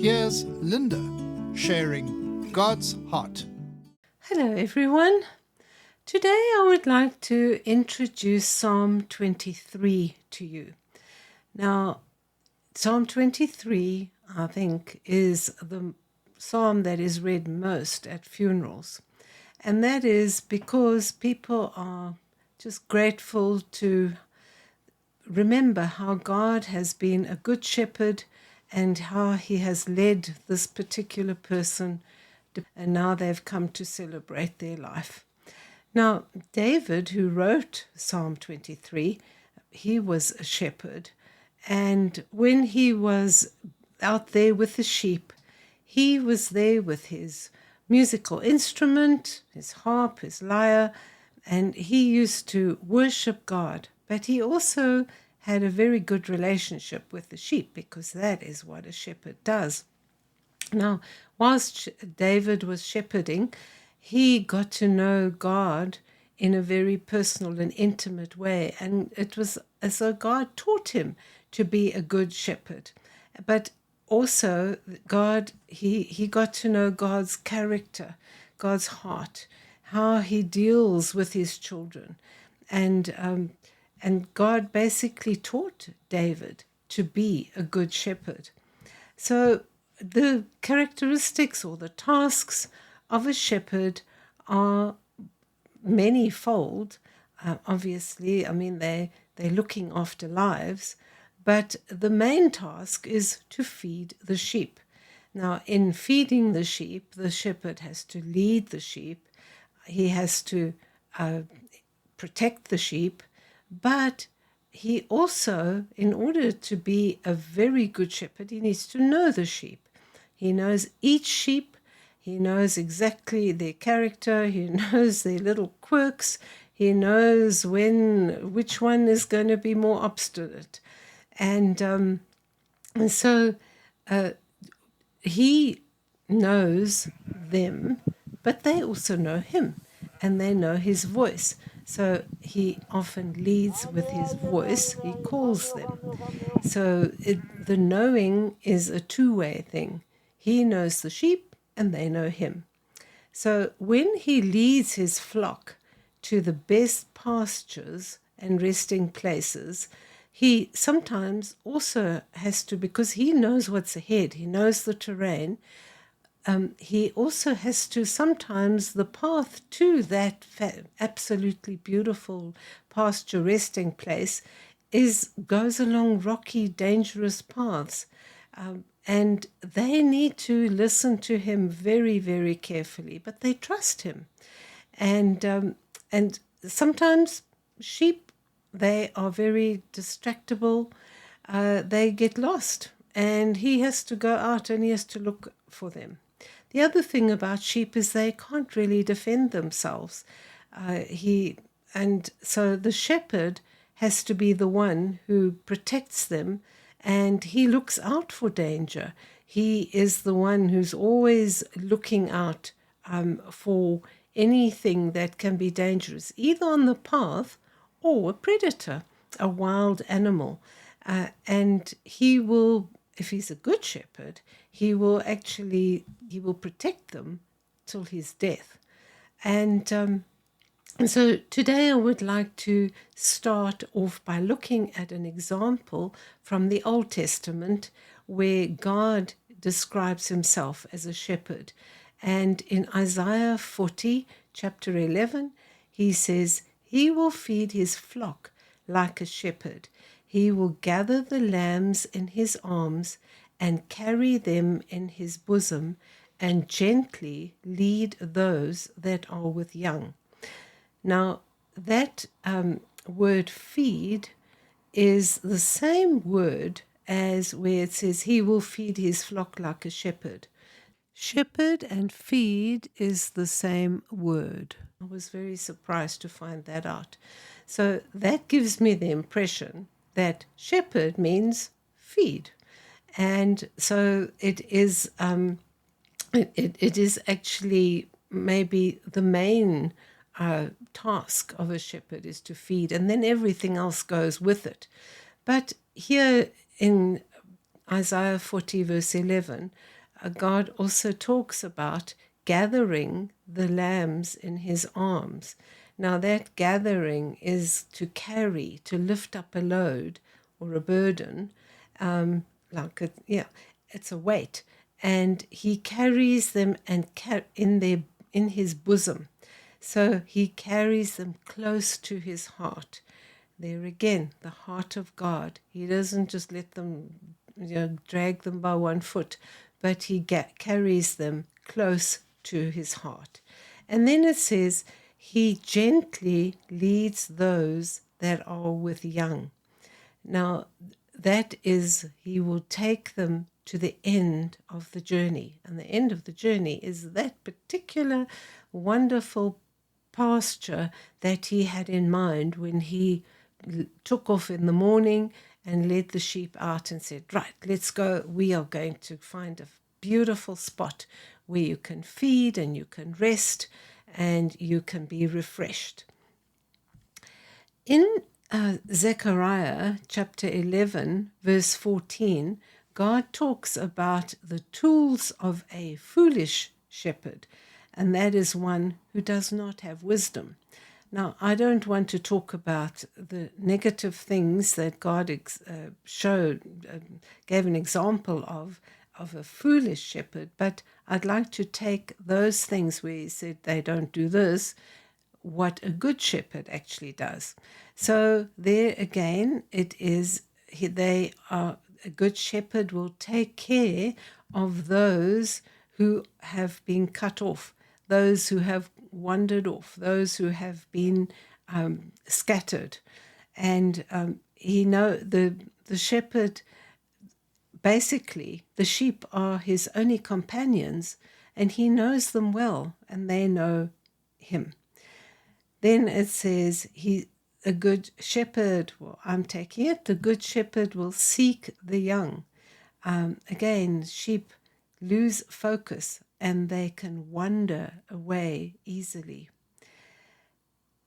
Here's Linda sharing God's heart. Hello, everyone. Today I would like to introduce Psalm 23 to you. Now, Psalm 23, I think, is the psalm that is read most at funerals. And that is because people are just grateful to remember how God has been a good shepherd and how he has led this particular person, and now they've come to celebrate their life. Now, David, who wrote Psalm 23, he was a shepherd, and when he was out there with the sheep, he was there with his musical instrument, his harp, his lyre, and he used to worship God. But he also had a very good relationship with the sheep, because that is what a shepherd does. Now, whilst David was shepherding, he got to know God in a very personal and intimate way. And it was as though God taught him to be a good shepherd. But also, he got to know God's character, God's heart, how he deals with his children. And God basically taught David to be a good shepherd. So the characteristics or the tasks of a shepherd are manyfold. Obviously, I mean, they're looking after lives, but the main task is to feed the sheep. Now, in feeding the sheep, the shepherd has to lead the sheep. He has to protect the sheep, but he also, in order to be a very good shepherd, he needs to know the sheep. He knows each sheep. He knows exactly their character. He knows their little quirks. He knows which one is going to be more obstinate. And so he knows them, but they also know him, and they know his voice. So he often leads with his voice. He calls them. So the knowing is a two-way thing. He knows the sheep, and they know him. So when he leads his flock to the best pastures and resting places, he sometimes also has to, because he knows what's ahead, he knows the terrain, he also has to, sometimes the path to that absolutely beautiful pasture resting place goes along rocky, dangerous paths. And they need to listen to him very, very carefully, but they trust him. And sometimes sheep, they are very distractible. They get lost, and he has to go out and he has to look for them. The other thing about sheep is they can't really defend themselves. And so the shepherd has to be the one who protects them, and he looks out for danger. He is the one who's always looking out for anything that can be dangerous, either on the path or a predator, a wild animal. And he will, if he's a good shepherd, he will protect them till his death. And so today I would like to start off by looking at an example from the Old Testament where God describes himself as a shepherd. And in Isaiah 40, chapter 11, he says, "He will feed his flock like a shepherd. He will gather the lambs in his arms and carry them in his bosom, and gently lead those that are with young." Now, that word feed is the same word as where it says he will feed his flock like a shepherd. Shepherd and feed is the same word. I was very surprised to find that out. So that gives me the impression that shepherd means feed. And so it is actually maybe the main task of a shepherd is to feed, and then everything else goes with it. But here in Isaiah 40 verse 11, God also talks about gathering the lambs in his arms. Now that gathering is to carry, to lift up a load or a burden, it's a weight, and he carries them and in his bosom. So he carries them close to his heart. There again, the heart of God. He doesn't just let them, drag them by one foot, but he carries them close to his heart. And then it says, he gently leads those that are with young. Now, that is, he will take them to the end of the journey. And the end of the journey is that particular wonderful pasture that he had in mind when he took off in the morning and led the sheep out and said, right, let's go. We are going to find a beautiful spot where you can feed and you can rest and you can be refreshed. In Zechariah chapter 11, verse 14, God talks about the tools of a foolish shepherd, and that is one who does not have wisdom. Now, I don't want to talk about the negative things that God gave an example of a foolish shepherd, but I'd like to take those things where he said they don't do this, what a good shepherd actually does. So there again, it is, a good shepherd will take care of those who have been cut off, those who have wandered off, those who have been scattered. And the shepherd, basically, the sheep are his only companions, and he knows them well, and they know him. Then it says, a good shepherd, well, I'm taking it, the good shepherd will seek the young. Again, sheep lose focus and they can wander away easily.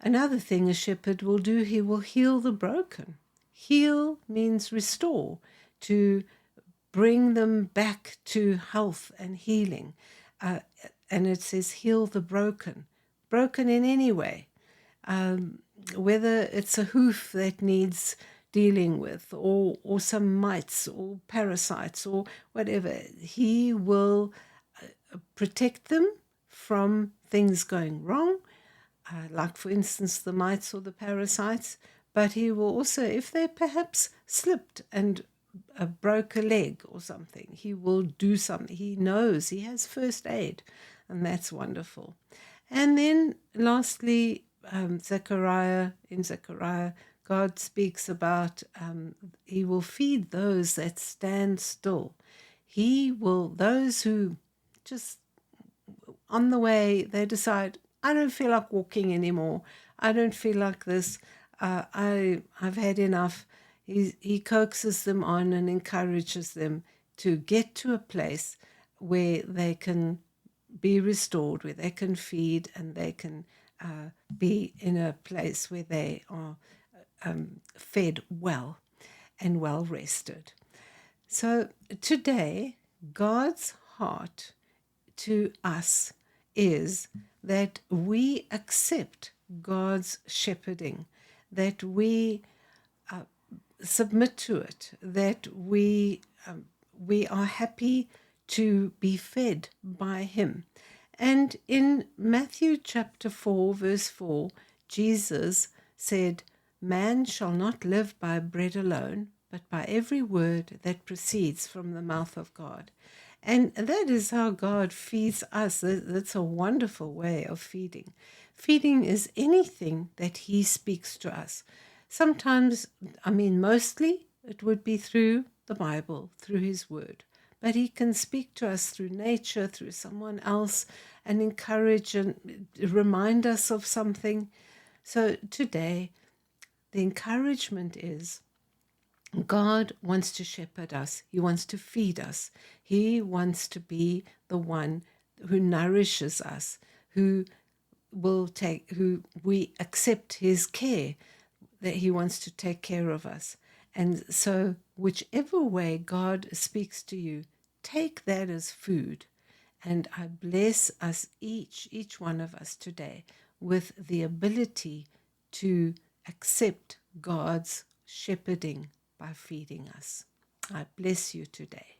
Another thing a shepherd will do, he will heal the broken. Heal means restore, to bring them back to health and healing. And it says heal the broken in any way. Whether it's a hoof that needs dealing with, or some mites or parasites or whatever, he will protect them from things going wrong, like for instance the mites or the parasites, but he will also, if they perhaps slipped and broke a leg or something, he will do something. He knows, he has first aid, and that's wonderful. And then lastly, in Zechariah, God speaks about he will feed those that stand still. He will, those who just on the way, they decide, I don't feel like walking anymore. I don't feel like this. I've had enough. He coaxes them on and encourages them to get to a place where they can be restored, where they can feed, and they can be in a place where they are fed well and well rested. So today, God's heart to us is that we accept God's shepherding, that we submit to it, that we are happy to be fed by him. And in Matthew chapter 4, verse 4, Jesus said, man shall not live by bread alone, but by every word that proceeds from the mouth of God. And that is how God feeds us. That's a wonderful way of feeding. Feeding is anything that he speaks to us. Sometimes, mostly it would be through the Bible, through his word. But he can speak to us through nature, through someone else, and encourage and remind us of something. So today, the encouragement is God wants to shepherd us. He wants to feed us. He wants to be the one who nourishes us, who we accept his care, that he wants to take care of us. And so, whichever way God speaks to you, take that as food. And I bless us each one of us today, with the ability to accept God's shepherding by feeding us. I bless you today.